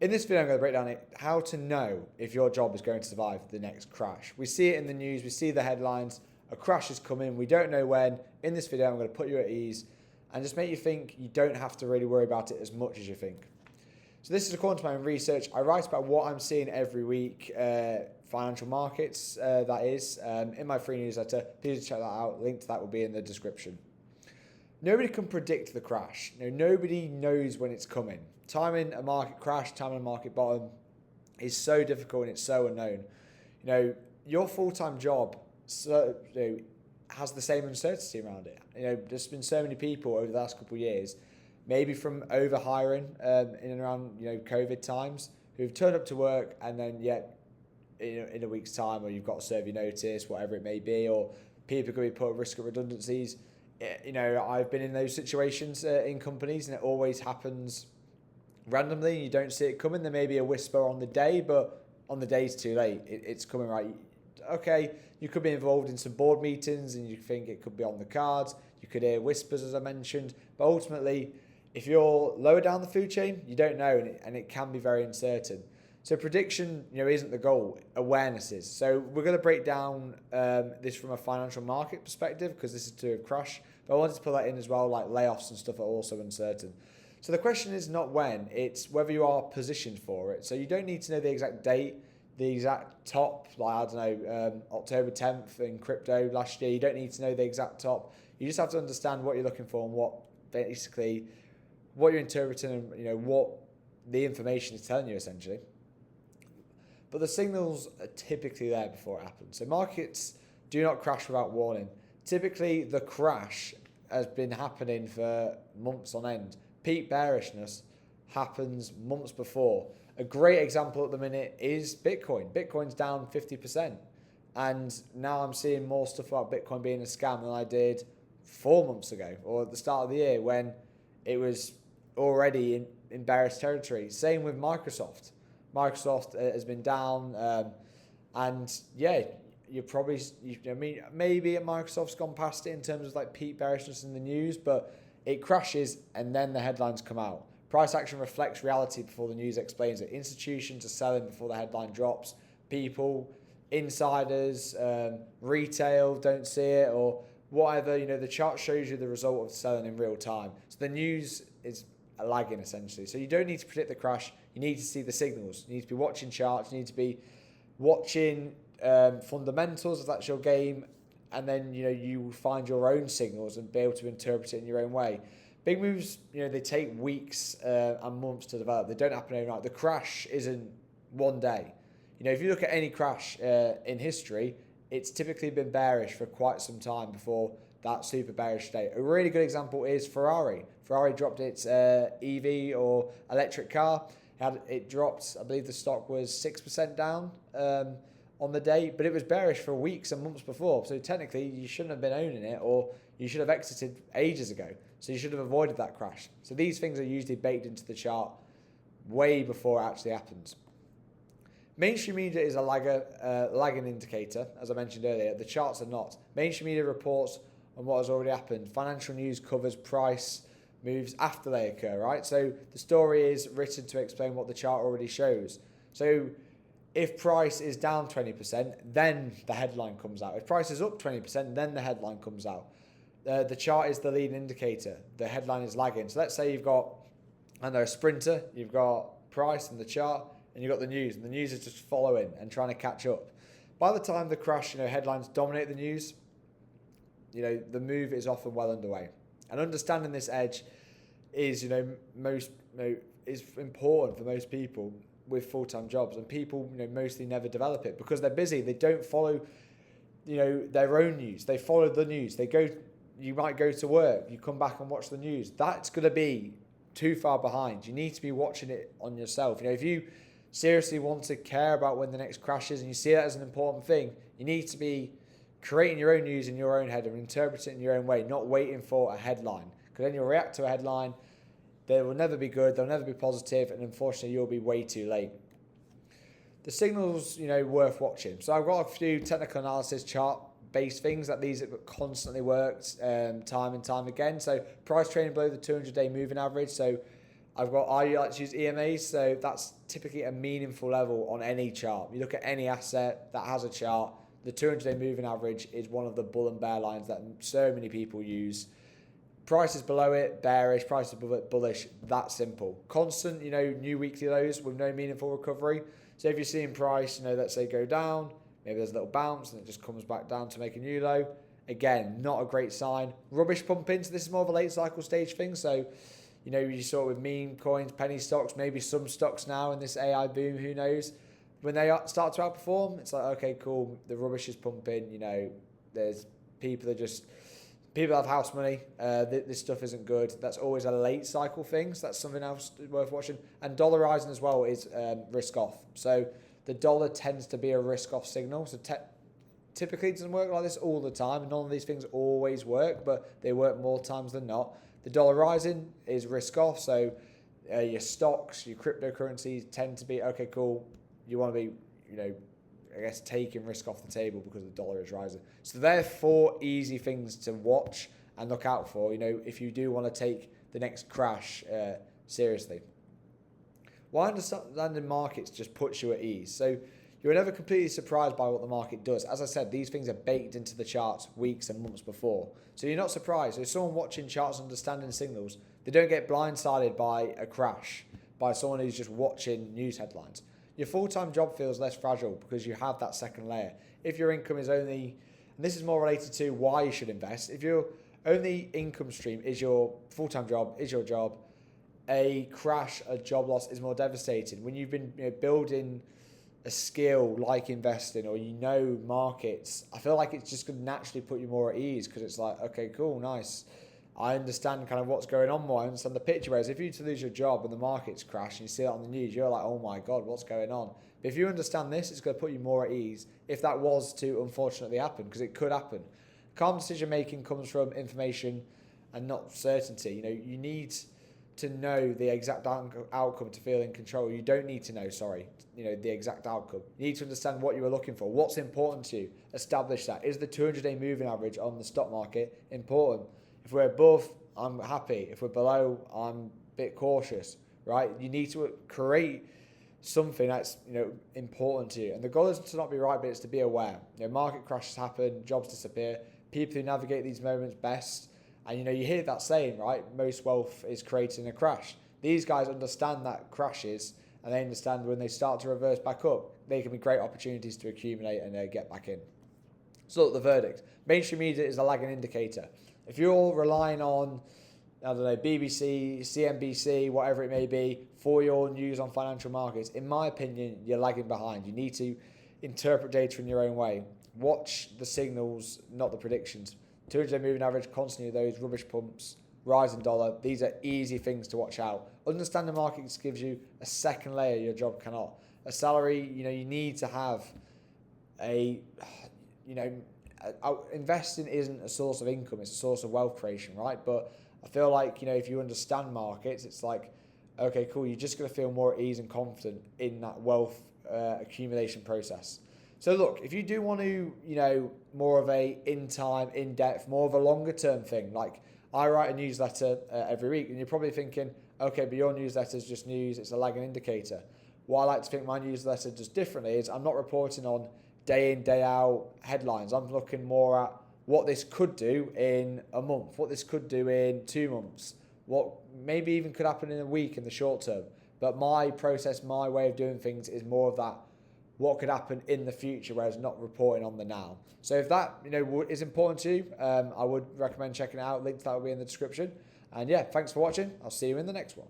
In this video, I'm going to break down how to know if your job is going to survive the next crash. We see it in the news, we see the headlines, a crash is coming, we don't know when. In this video, I'm going to put you at ease and just make you think you don't have to really worry about it as much as you think. So this is according to my own research. I write about what I'm seeing every week, financial markets, that is, in my free newsletter. Please check that out. Link to that will be in the description. Nobody can predict the crash. Nobody knows when it's coming. Timing a market crash, timing a market bottom is so difficult and it's so unknown. Your full-time job has the same uncertainty around it. There's been so many people over the last couple of years, maybe from over-hiring in and around COVID times, who've turned up to work and then yet in a week's time, or you've got to serve your notice, whatever it may be, or people are going to be put at risk of redundancies. I've been in those situations in companies, and it always happens randomly. You don't see it coming. There may be a whisper on the day, but on the day it's too late. It's coming, right? Okay, you could be involved in some board meetings and you think it could be on the cards. You could hear whispers, as I mentioned, but ultimately, if you're lower down the food chain, you don't know, and it can be very uncertain. So prediction, isn't the goal. Awareness is. So we're going to break down this from a financial market perspective, because this is to a crash. But I wanted to put that in as well, like layoffs and stuff are also uncertain. So the question is not when, it's whether you are positioned for it. So you don't need to know the exact date, the exact top, October 10th in crypto last year. You don't need to know the exact top. You just have to understand what you're looking for and what you're interpreting and what the information is telling you essentially. But the signals are typically there before it happens. So markets do not crash without warning. Typically, the crash has been happening for months on end. Peak bearishness happens months before. A great example at the minute is Bitcoin. Bitcoin's down 50%. And now I'm seeing more stuff about Bitcoin being a scam than I did 4 months ago, or at the start of the year when it was already in bearish territory. Same with Microsoft. Microsoft has been down, and yeah, maybe Microsoft's gone past it in terms of like peak bearishness in the news, but it crashes and then the headlines come out. Price action reflects reality before the news explains it. Institutions are selling before the headline drops. People, insiders, retail don't see it, or whatever. The chart shows you the result of selling in real time. So the news is lagging essentially. So you don't need to predict the crash. You need to see the signals. You need to be watching charts. You need to be watching fundamentals if that's your game, and then you find your own signals and be able to interpret it in your own way. Big moves, they take weeks and months to develop. They don't happen overnight. The crash isn't one day. If you look at any crash in history, it's typically been bearish for quite some time before that super bearish state. A really good example is Ferrari. Ferrari dropped its EV or electric car. It dropped, I believe the stock was 6% down on the day, but it was bearish for weeks and months before. So technically, you shouldn't have been owning it, or you should have exited ages ago. So you should have avoided that crash. So these things are usually baked into the chart way before it actually happens. Mainstream media is a lagging indicator, as I mentioned earlier. The charts are not. Mainstream media reports on what has already happened. Financial news covers price moves after they occur, right? So the story is written to explain what the chart already shows. So if price is down 20%, then the headline comes out. If price is up 20%, then the headline comes out. The chart is the lead indicator. The headline is lagging. So let's say you've got, a sprinter, you've got price and the chart, and you've got the news, and the news is just following and trying to catch up. By the time the crash, headlines dominate the news, the move is often well underway. And understanding this edge is, is important for most people with full-time jobs, and people, mostly never develop it because they're busy. They don't follow, their own news. They follow the news. You might go to work, you come back and watch the news. That's going to be too far behind. You need to be watching it on yourself. If you seriously want to care about when the next crash is and you see that as an important thing, you need to be creating your own news in your own head and interpret it in your own way, not waiting for a headline. Because then you'll react to a headline, they will never be good, they'll never be positive, and unfortunately you'll be way too late. The signals, worth watching. So I've got a few technical analysis chart-based things that these have constantly worked time and time again. So price trading below the 200-day moving average. So I like to use EMAs, so that's typically a meaningful level on any chart. You look at any asset that has a chart, the 200-day moving average is one of the bull and bear lines that so many people use. Prices below it, bearish. Prices above it, bullish. That simple. Constant, new weekly lows with no meaningful recovery. So if you're seeing price, let's say go down, maybe there's a little bounce and it just comes back down to make a new low. Again, not a great sign. Rubbish pumping. So this is more of a late cycle stage thing. So, you saw it with meme coins, penny stocks, maybe some stocks now in this AI boom, who knows. When they start to outperform, it's like, okay, cool, the rubbish is pumping, there's people have house money, this stuff isn't good. That's always a late cycle thing, so that's something else worth watching. And dollarizing as well is risk off. So the dollar tends to be a risk off signal. So typically it doesn't work like this all the time. None of these things always work, but they work more times than not. The dollar rising is risk off, so your stocks, your cryptocurrencies tend to be, okay, cool, you want to be, taking risk off the table because the dollar is rising. So they're 4 easy things to watch and look out for, if you do want to take the next crash seriously. Why understanding markets just puts you at ease. So you're never completely surprised by what the market does. As I said, these things are baked into the charts weeks and months before. So you're not surprised. So if someone watching charts understanding signals, they don't get blindsided by a crash, by someone who's just watching news headlines. Your full-time job feels less fragile because you have that second layer. If your income is only, and this is more related to why you should invest, if your only income stream is your full-time job, is your job, a crash, a job loss is more devastating. When you've been building a skill like investing or markets, I feel like it's just going to naturally put you more at ease because it's like, okay, cool, nice. I understand kind of what's going on more. I understand the picture. Whereas if you to lose your job and the markets crash and you see it on the news, you're like, oh my God, what's going on? But if you understand this, it's going to put you more at ease if that was to unfortunately happen, because it could happen. Calm decision making comes from information and not certainty. You need to know the exact outcome to feel in control. You don't need to know, the exact outcome. You need to understand what you are looking for. What's important to you? Establish that. Is the 200-day moving average on the stock market important? If we're above, I'm happy. If we're below, I'm a bit cautious, right? You need to create something that's important to you. And the goal is to not be right, but it's to be aware. Market crashes happen, jobs disappear. People who navigate these moments best. And you hear that saying, right? Most wealth is created in a crash. These guys understand that crashes, and they understand when they start to reverse back up, they can be great opportunities to accumulate and get back in. So look, the verdict. Mainstream media is a lagging indicator. If you're relying on, BBC, CNBC, whatever it may be, for your news on financial markets, in my opinion, you're lagging behind. You need to interpret data in your own way. Watch the signals, not the predictions. 200-day moving average, constantly those rubbish pumps, rising dollar. These are easy things to watch out. Understanding markets gives you a second layer your job cannot. A salary, you need to have investing isn't a source of income, it's a source of wealth creation, right? But I feel like, if you understand markets, it's like, okay, cool, you're just going to feel more at ease and confident in that wealth accumulation process. So look, if you do want to, more of a in-time, in-depth, more of a longer-term thing, like I write a newsletter every week, and you're probably thinking, okay, but your newsletter is just news, it's a lagging indicator. What I like to think my newsletter does differently is I'm not reporting on day in, day out headlines. I'm looking more at what this could do in a month, what this could do in 2 months, what maybe even could happen in a week in the short term. But my process, my way of doing things is more of that, what could happen in the future, whereas not reporting on the now. So if that is important to you, I would recommend checking it out. Link to that will be in the description. And yeah, thanks for watching. I'll see you in the next one.